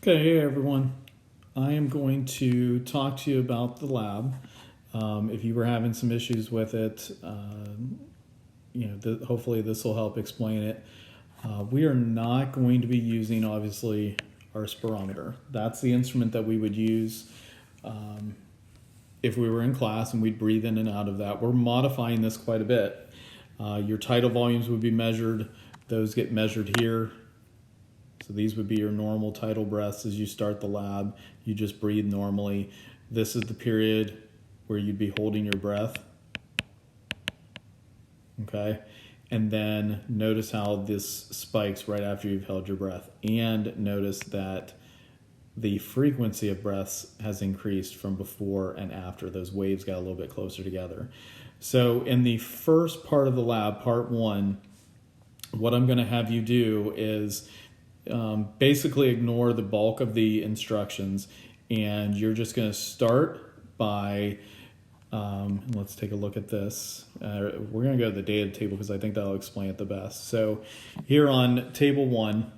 Okay, hey everyone. I am going to talk to you about the lab. If you were having some issues with it, hopefully this will help explain it. We are not going to be using, obviously, our spirometer. That's the instrument that we would use if we were in class and we'd breathe in and out of that. We're modifying this quite a bit. Your tidal volumes would be measured. Those get measured here. So these would be your normal tidal breaths as you start the lab. You just breathe normally. This is the period where you'd be holding your breath. Okay. And then notice how this spikes right after you've held your breath. And notice that the frequency of breaths has increased from before and after. Those waves got a little bit closer together. So in the first part of the lab, part one, what I'm going to have you do is basically ignore the bulk of the instructions, and you're just going to start by let's take a look at this. We're going to go to the data table because I think that'll explain it the best. So here on table one,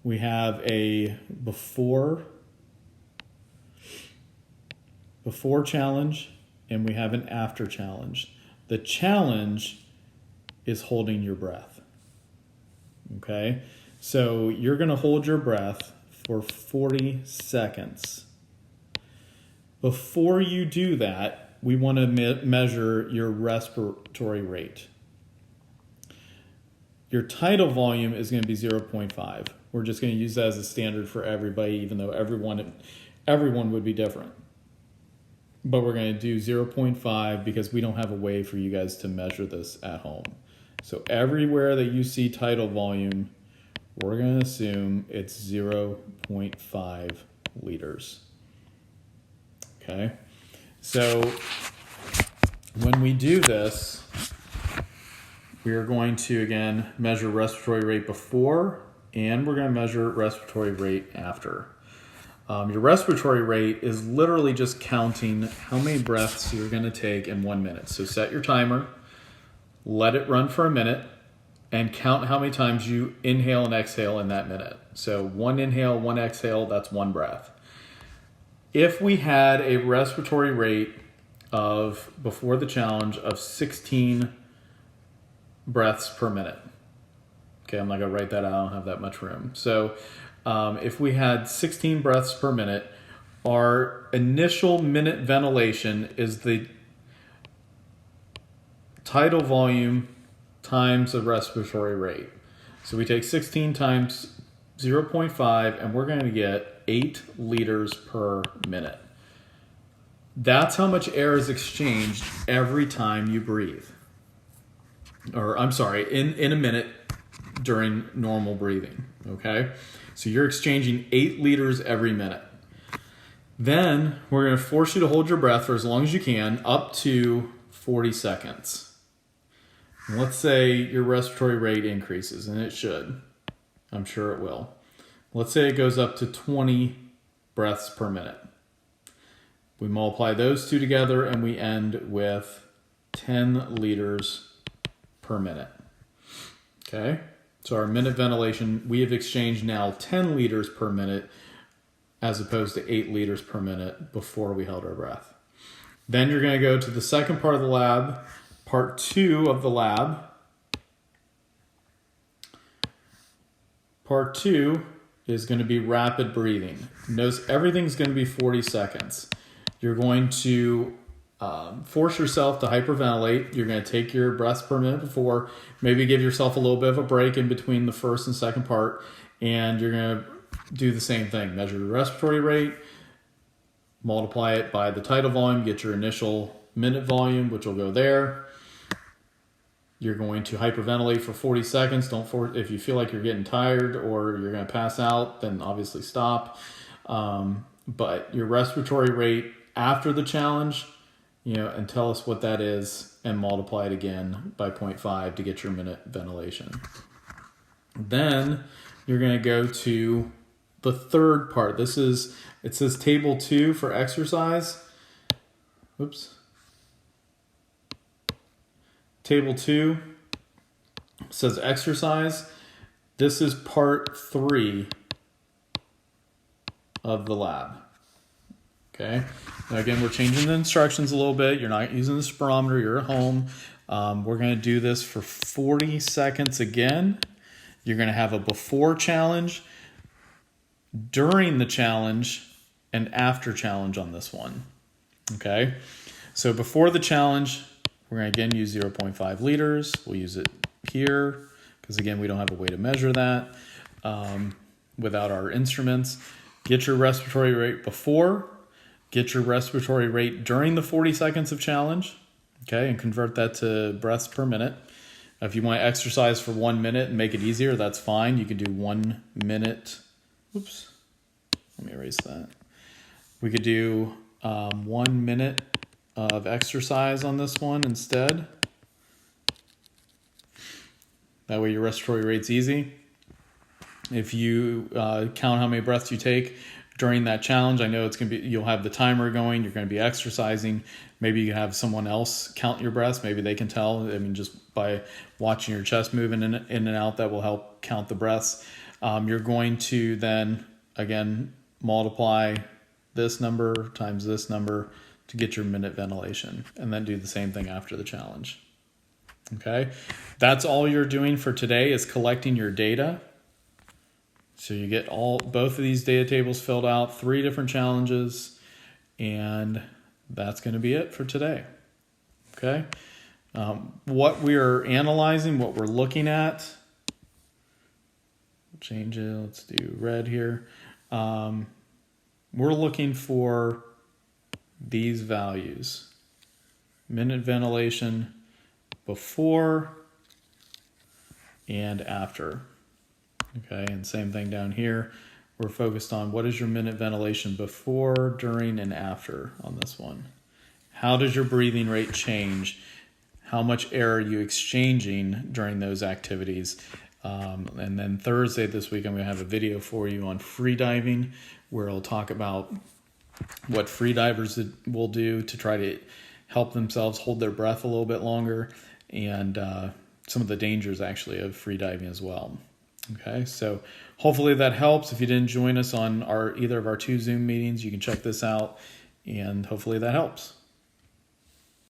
we have a before challenge and we have an after challenge. The challenge is holding your breath. Okay? So you're going to hold your breath for 40 seconds. Before you do that, we want to measure your respiratory rate. Your tidal volume is going to be 0.5. We're just going to use that as a standard for everybody, even though everyone would be different. But we're going to do 0.5 because we don't have a way for you guys to measure this at home. So everywhere that you see tidal volume, we're going to assume it's 0.5 liters. Okay, so when we do this, we are going to, again, measure respiratory rate before, and we're going to measure respiratory rate after. Your respiratory rate is literally just counting how many breaths you're going to take in 1 minute. So set your timer, let it run for a minute, and count how many times you inhale and exhale in that minute. So 1 inhale, 1 exhale, that's 1 breath. If we had a respiratory rate of, before the challenge, of 16 breaths per minute. Okay, I'm not going to write that out. I don't have that much room. So if we had 16 breaths per minute, our initial minute ventilation is the tidal volume times the respiratory rate. So we take 16 times 0.5 and we're going to get 8 liters per minute. That's how much air is exchanged every time you breathe. Or I'm sorry, in a minute during normal breathing. Okay? So you're exchanging 8 liters every minute. Then we're going to force you to hold your breath for as long as you can, up to 40 seconds. Let's say your respiratory rate increases, and it should. I'm sure it will. Let's say it goes up to 20 breaths per minute. We multiply those two together, and we end with 10 liters per minute. Okay? So our minute ventilation, we have exchanged now 10 liters per minute as opposed to 8 liters per minute before we held our breath. Then you're going to go to the second part of the lab, part 2 of the lab. Part 2 is going to be rapid breathing. Notice everything's going to be 40 seconds. You're going to force yourself to hyperventilate. You're going to take your breaths per minute before, maybe give yourself a little bit of a break in between the first and second part, and you're going to do the same thing. Measure the respiratory rate, multiply it by the tidal volume, get your initial minute volume, which will go there. You're going to hyperventilate for 40 seconds. If you feel like you're getting tired or you're going to pass out, then obviously stop. But your respiratory rate after the challenge, and tell us what that is, and multiply it again by 0.5 to get your minute ventilation. Then you're going to go to the third part. It says table 2 for exercise. Oops. Table 2 says exercise. This is part 3 of the lab. Okay. Now again, we're changing the instructions a little bit. You're not using the spirometer. You're at home. We're going to do this for 40 seconds again. You're going to have a before challenge, during the challenge, and after challenge on this one. Okay. So before the challenge, we're going to again use 0.5 liters. We'll use it here because again, we don't have a way to measure that without our instruments. Get your respiratory rate before, get your respiratory rate during the 40 seconds of challenge, okay, and convert that to breaths per minute. If you want to exercise for 1 minute and make it easier, that's fine. You can do 1 minute. Oops, let me erase that. We could do 1 minute of exercise on this one instead. That way your respiratory rate's easy. If you count how many breaths you take during that challenge, I know it's gonna be, you'll have the timer going, you're gonna be exercising. Maybe you have someone else count your breaths. Maybe they can tell. I mean, just by watching your chest moving in and out, that will help count the breaths. You're going to then, again, multiply this number times this number to get your minute ventilation, and then do the same thing after the challenge. Okay, that's all you're doing for today is collecting your data. So you get both of these data tables filled out, 3 different challenges, and that's going to be it for today. Okay, what we are analyzing, what we're looking at, change it, let's do red here. We're looking for these values. Minute ventilation before and after. Okay, and same thing down here. We're focused on what is your minute ventilation before, during, and after on this one. How does your breathing rate change? How much air are you exchanging during those activities? And then Thursday this week, I'm going to have a video for you on free diving, where I'll talk about what free divers will do to try to help themselves hold their breath a little bit longer, and some of the dangers actually of free diving as well. Okay, so hopefully that helps. If you didn't join us on either of our 2 Zoom meetings, you can check this out, and hopefully that helps.